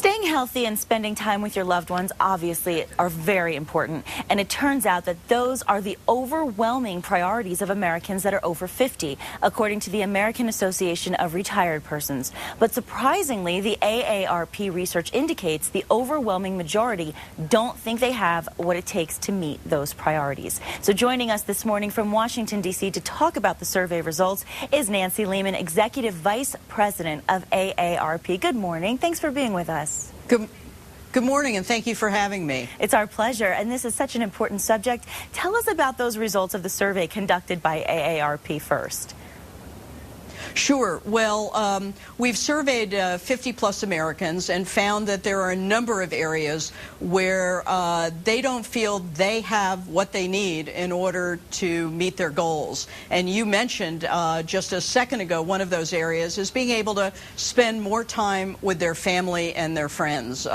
Staying healthy and spending time with your loved ones obviously are very important, and it turns out that those are the overwhelming priorities of Americans that are over 50, according to the American Association of Retired Persons. But surprisingly, the AARP research indicates the overwhelming majority don't think they have what it takes to meet those priorities. So joining us this morning from Washington, D.C. to talk about the survey results is Nancy Leamond, Executive Vice President of AARP. Good morning. Thanks for being with us. Good morning, and thank you for having me. It's our pleasure, and this is such an important subject. Tell us about those results of the survey conducted by AARP first. Sure. Well, we've surveyed 50-plus Americans and found that there are a number of areas where they don't feel they have what they need in order to meet their goals. And you mentioned just a second ago, one of those areas is being able to spend more time with their family and their friends.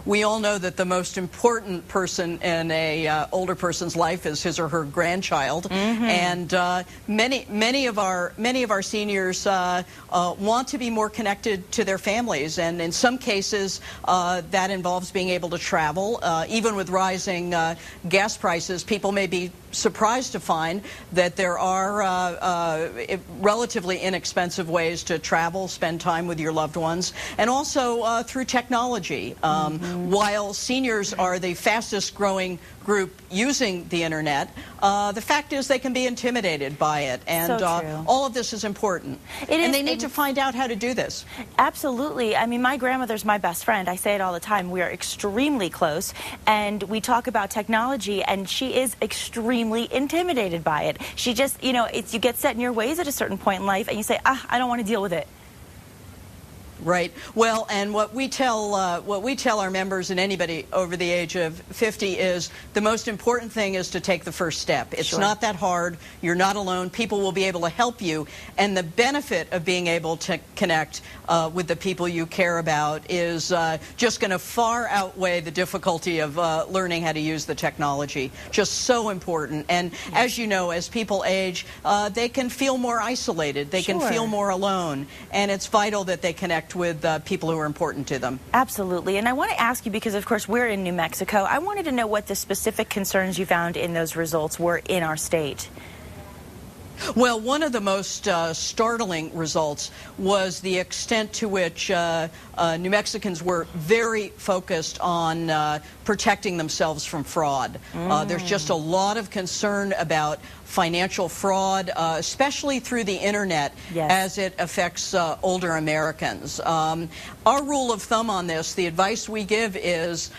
We all know that the most important person in a older person's life is his or her grandchild, and many of our seniors want to be more connected to their families, and in some cases that involves being able to travel. Even with rising gas prices, people may be surprised to find that there are relatively inexpensive ways to travel, spend time with your loved ones, and also through technology. While seniors are the fastest growing group using the internet, the fact is they can be intimidated by it, and all of this is important. And they need to find out how to do this. Absolutely. I mean, my grandmother's my best friend. I say it all the time. We are extremely close, and we talk about technology, and she is extremely intimidated by it. She just, you know, you get set in your ways at a certain point in life, and you say, I don't want to deal with it. Right. Well, and what we tell our members and anybody over the age of 50 is the most important thing is to take the first step. It's not that hard. You're not alone. People will be able to help you. And the benefit of being able to connect with the people you care about is just going to far outweigh the difficulty of learning how to use the technology. Just so important. And as you know, as people age, they can feel more isolated. They can feel more alone. And it's vital that they connect with people who are important to them. Absolutely. And I want to ask you, because of course we're in New Mexico, I wanted to know what the specific concerns you found in those results were in our state. Well, one of the most startling results was the extent to which New Mexicans were very focused on protecting themselves from fraud. There's just a lot of concern about financial fraud, especially through the internet, as it affects older Americans. Our rule of thumb on this, the advice we give is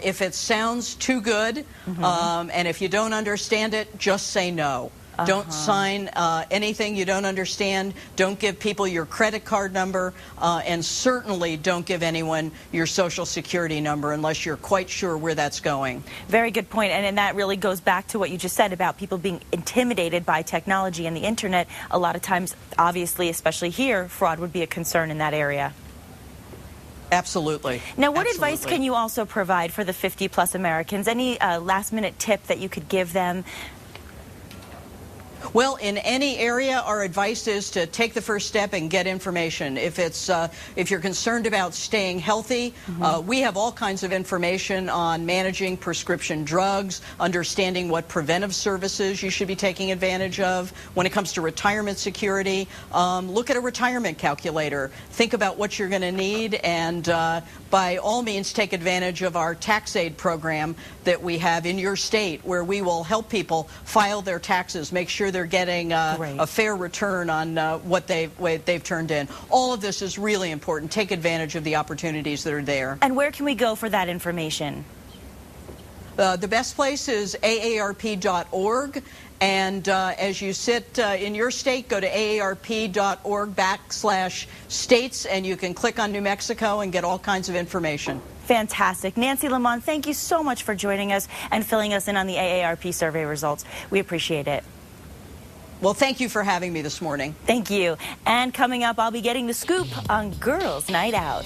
if it sounds too good and if you don't understand it, just say no. Don't sign anything you don't understand. Don't give people your credit card number, and certainly don't give anyone your Social Security number unless you're quite sure where that's going. Very good point, and that really goes back to what you just said about people being intimidated by technology and the internet. A lot of times, obviously, especially here, fraud would be a concern in that area. Absolutely. Now, what advice can you also provide for the 50-plus Americans? Any last-minute tip that you could give them? Well, in any area, our advice is to take the first step and get information. If you're concerned about staying healthy, we have all kinds of information on managing prescription drugs, understanding what preventive services you should be taking advantage of. When it comes to retirement security, look at a retirement calculator. Think about what you're going to need, and by all means take advantage of our tax aid program that we have in your state, where we will help people file their taxes, make sure they're getting a fair return on what they've turned in. All of this is really important. Take advantage of the opportunities that are there. And where can we go for that information? The best place is aarp.org. And as you sit in your state, go to aarp.org/states, and you can click on New Mexico and get all kinds of information. Fantastic. Nancy Leamond, thank you so much for joining us and filling us in on the AARP survey results. We appreciate it. Well, thank you for having me this morning. Thank you. And coming up, I'll be getting the scoop on Girls' Night Out.